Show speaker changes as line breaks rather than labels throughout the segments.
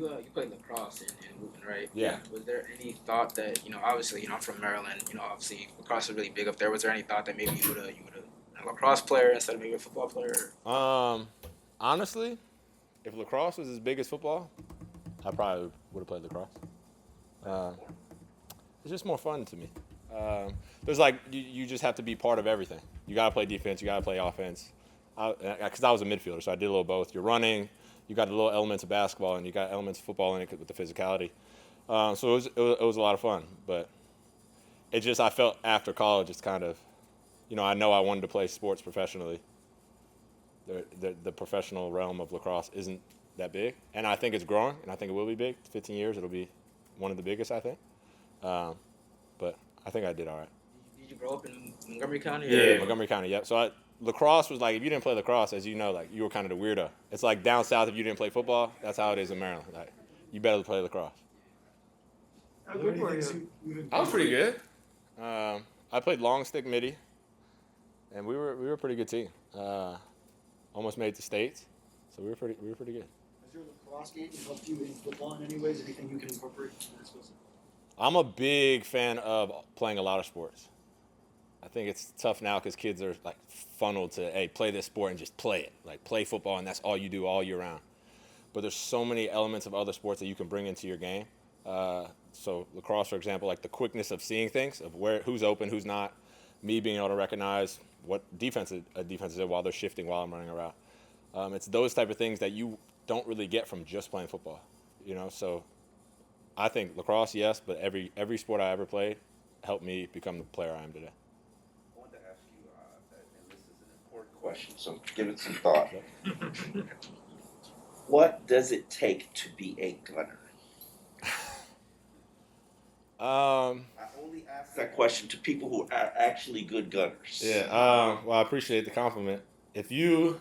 You played lacrosse in Wheaton, right?
Yeah.
Was there any thought that obviously I'm from Maryland. Obviously lacrosse is really big up there. Was there any thought that maybe you would have been a lacrosse player instead of maybe a football player?
Honestly, if lacrosse was as big as football, I probably would have played lacrosse. Uh, it's just more fun to me. There's you just have to be part of everything. You got to play defense. You got to play offense. Because I was a midfielder, so I did a little both. You're running. You got the little elements of basketball, and you got elements of football in it with the physicality. So it was a lot of fun. But I felt after college, it's kind of, I know I wanted to play sports professionally. The professional realm of lacrosse isn't that big, and I think it's growing, and I think it will be big. 15 years, it'll be one of the biggest, I think. But I think I did all right.
Did you grow up in Montgomery County?
Yeah, Montgomery County. Yep. So lacrosse was like, if you didn't play lacrosse, as you know, like you were kind of the weirdo. It's like down south, if you didn't play football, that's how it is in Maryland. Like you better play lacrosse.
How good were you?
I was pretty good. I played long stick midi, and we were a pretty good team. Almost made it to states, so we were pretty good.
Has your lacrosse game helped you in football in any ways? Anything you can incorporate in that skill set?
I'm a big fan of playing a lot of sports. I think it's tough now because kids are like funneled to, hey, play this sport and just play it. Like play football and that's all you do all year round. But there's so many elements of other sports that you can bring into your game. So lacrosse, for example, like the quickness of seeing things, of who's open, who's not, me being able to recognize what defense a defense is while they're shifting while I'm running around. It's those type of things that you don't really get from just playing football. So I think lacrosse, yes, but every sport I ever played helped me become the player I am today.
I wanted to ask you, and this is an important question, so give it some thought. What does it take to be a gunner? I only ask that question to people who are actually good gunners.
Yeah. Well, I appreciate the compliment. If you,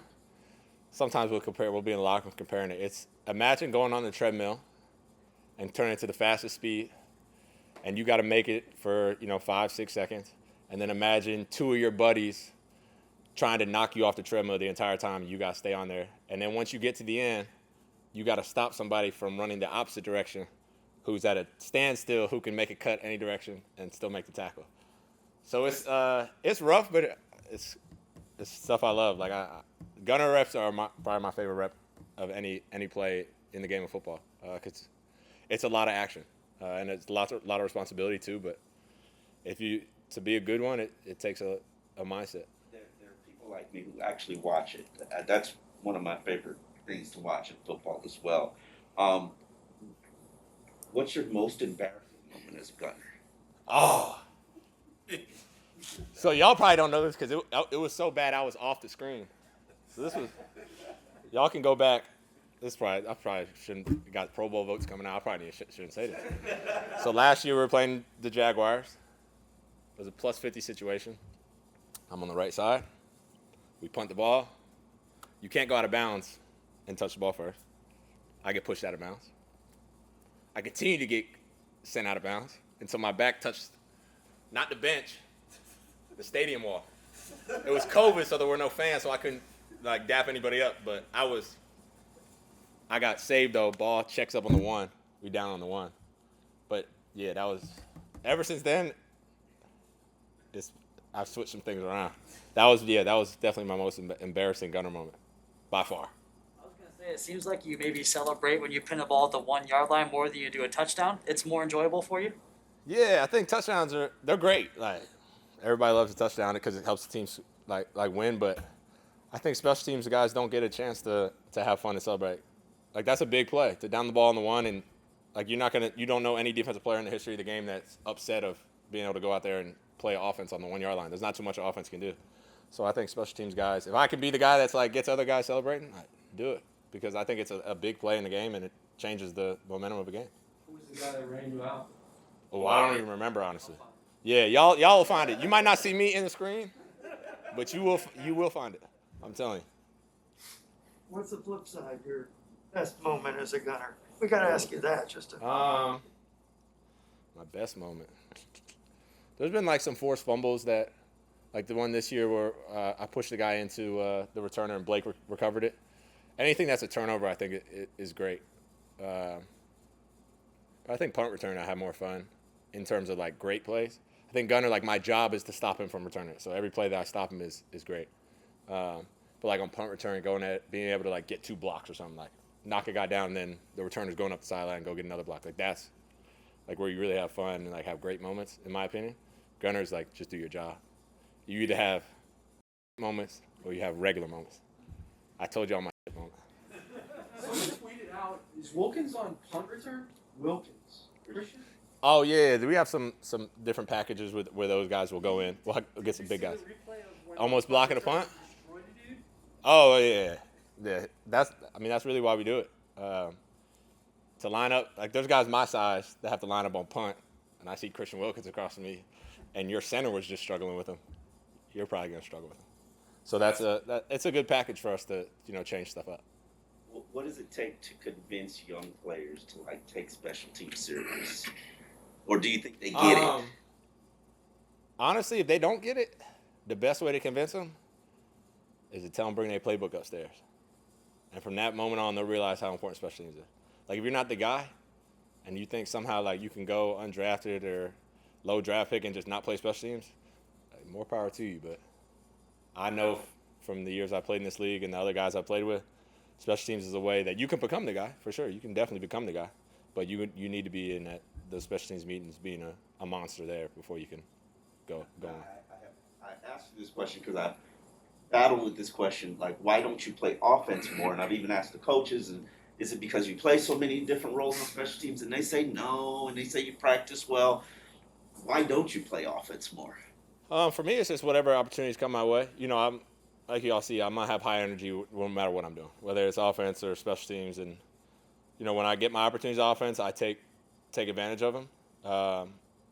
sometimes we'll be in the locker room comparing it. It's imagine going on the treadmill and turning it to the fastest speed, and you got to make it for 5-6 seconds, and then imagine two of your buddies trying to knock you off the treadmill the entire time. You got to stay on there, and then once you get to the end, you got to stop somebody from running the opposite direction, who's at a standstill, who can make a cut any direction and still make the tackle. So it's rough, but it's stuff I love. Like gunner reps are probably my favorite rep of any play in the game of football, because it's a lot of action, and it's a lot of responsibility too. But to be a good one, it takes a mindset.
There are people like me who actually watch it. That's one of my favorite things to watch in football as well. What's your most embarrassing moment as a gunner?
Oh. So y'all probably don't know this because it was so bad I was off the screen. So this was, y'all can go back. I probably shouldn't, got Pro Bowl votes coming out. I probably shouldn't say this. So last year we were playing the Jaguars. It was a plus 50 situation. I'm on the right side. We punt the ball. You can't go out of bounds and touch the ball first. I get pushed out of bounds. I continue to get sent out of bounds until my back touched, not the bench, the stadium wall. It was COVID, so there were no fans, so I couldn't dap anybody up. But I got saved though. Ball checks up on the one. We down on the one. But yeah, that was. Ever since then, I've switched some things around. That was definitely my most embarrassing gunner moment, by far.
It seems like you maybe celebrate when you pin a ball at the 1 yard line more than you do a touchdown. It's more enjoyable for you.
Yeah, I think touchdowns they're great. Like everybody loves a touchdown because it helps the teams like win. But I think special teams guys don't get a chance to have fun and celebrate. Like that's a big play to down the ball on the one, and like you don't know any defensive player in the history of the game that's upset of being able to go out there and play offense on the 1 yard line. There's not too much offense can do. So I think special teams guys, if I can be the guy that's like gets other guys celebrating, do it. Because I think it's a big play in the game, and it changes the momentum of a game.
Who was the guy that ran you out?
Oh, I don't even remember, honestly. Yeah, y'all will find it. You might not see me in the screen, but you will find it. I'm telling you.
What's the flip side? Your best moment as a gunner? We got to ask you that just to.
My best moment. There's been some forced fumbles that, like the one this year where I pushed the guy into the returner and Blake recovered it. Anything that's a turnover, I think it is great. I think punt return I have more fun in terms of like great plays. I think gunner, like my job is to stop him from returning it. So every play that I stop him is great. But like on punt return, going at being able to like get 2 blocks or something, like knock a guy down and then the returner's going up the sideline and go get another block. Like that's like where you really have fun and like have great moments, in my opinion. Gunners like just do your job. You either have moments or you have regular moments. I told you all my moments.
Someone tweeted out, is Wilkins on punt return? Wilkins. Christian?
Oh yeah, we have some different packages where those guys will go in. We'll get some big guys. Almost blocking a punt. Oh yeah. That's really why we do it. To line up, like there's guys my size that have to line up on punt, and I see Christian Wilkins across from me, and your center was just struggling with him. You're probably gonna struggle with him. So it's a good package for us to change stuff up.
What does it take to convince young players to like take special teams serious? Or do you think they get it?
Honestly, if they don't get it, the best way to convince them is to tell them bring their playbook upstairs. And from that moment on, they'll realize how important special teams is. Like if you're not the guy and you think somehow like you can go undrafted or low draft pick and just not play special teams, like, more power to you. But I know from the years I played in this league and the other guys I played with, special teams is a way that you can become the guy, for sure. You can definitely become the guy. But you need to be in those special teams meetings being a monster there before you can go on.
I asked you this question because I battled with this question, like, why don't you play offense more? And I've even asked the coaches, and is it because you play so many different roles on special teams? And they say no, and they say you practice well. Why don't you play offense more?
For me, it's just whatever opportunities come my way. I'm like y'all see, I'm gonna have high energy no matter what I'm doing, whether it's offense or special teams. And when I get my opportunities offense, I take advantage of them,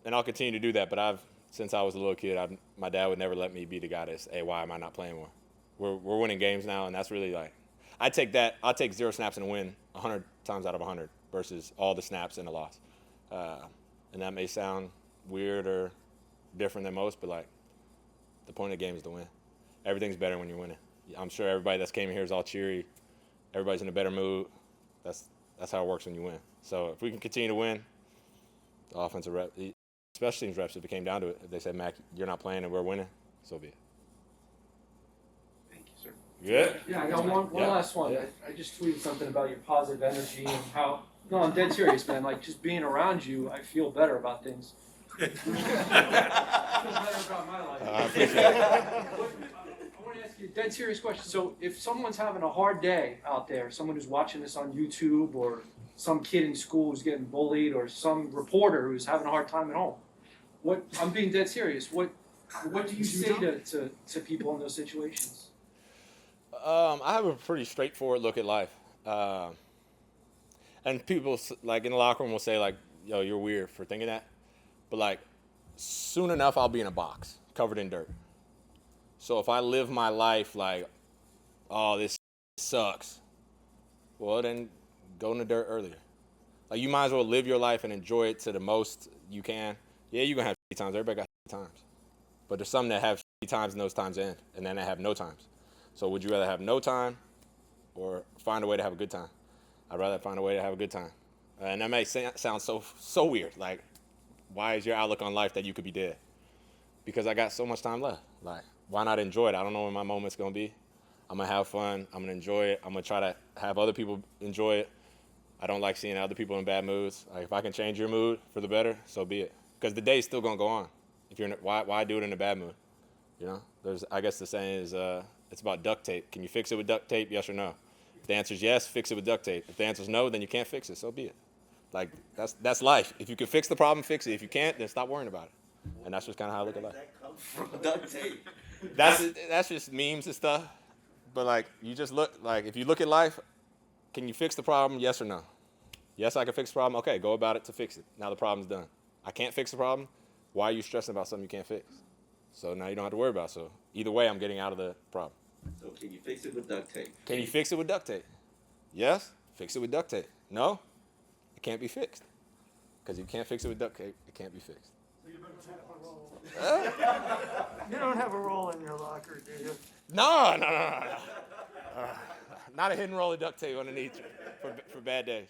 and I'll continue to do that. But since I was a little kid, my dad would never let me be the guy that's, hey, why am I not playing more? We're winning games now, and that's really like, I'll take 0 snaps and a win 100 times out of 100 versus all the snaps and a loss. And that may sound weird or different than most, but like the point of the game is to win. Everything's better when you're winning. I'm sure everybody that's came here is all cheery. Everybody's in a better mood. That's how it works when you win. So if we can continue to win, the offensive rep, special teams reps, if it came down to it, if they said, Mack, you're not playing and we're winning, so be it.
Thank you, sir.
Good?
Yeah, I got one last one.
Yeah.
I just tweeted something about your positive energy and how, no, I'm dead serious, man. Like, just being around you, I feel better about things. I feel better about my life.
I appreciate it.
I want to ask you a dead serious question. So if someone's having a hard day out there, someone who's watching this on YouTube, or some kid in school who's getting bullied, or some reporter who's having a hard time at home, I'm being dead serious. What do you say to people in those situations?
I have a pretty straightforward look at life. And people like in the locker room will say like, yo, you're weird for thinking that. But like soon enough I'll be in a box covered in dirt. So if I live my life like, oh, this sucks, well then go in the dirt earlier. Like you might as well live your life and enjoy it to the most you can. Yeah, you're gonna have shitty times. Everybody got shitty times. But there's some that have shitty times and those times end, and then they have no times. So would you rather have no time or find a way to have a good time? I'd rather find a way to have a good time. And that may sound so weird. Like, why is your outlook on life that you could be dead? Because I got so much time left. Like, why not enjoy it? I don't know when my moment's going to be. I'm going to have fun. I'm going to enjoy it. I'm going to try to have other people enjoy it. I don't like seeing other people in bad moods. Like, if I can change your mood for the better, so be it. Because the day's still going to go on. If you're why do it in a bad mood? I guess the saying is it's about duct tape. Can you fix it with duct tape, yes or no? If the answer is yes, fix it with duct tape. If the answer is no, then you can't fix it, so be it. Like, that's life. If you can fix the problem, fix it. If you can't, then stop worrying about it. And that's just kind of how I look at life.
Where does that come from? Duct tape.
That's just memes and stuff. But, like, you just look, like, if you look at life, can you fix the problem, yes or no? Yes, I can fix the problem. Okay, go about it to fix it. Now the problem's done. I can't fix the problem. Why are you stressing about something you can't fix? So now you don't have to worry about it. So either way, I'm getting out of the problem.
So can you fix it with duct tape?
Can you fix it with duct tape? Yes, fix it with duct tape. No, it can't be fixed. Because if you can't fix it with duct tape, it can't be fixed.
You don't have a roll in your locker, do you?
No. Not a hidden roll of duct tape underneath for bad days.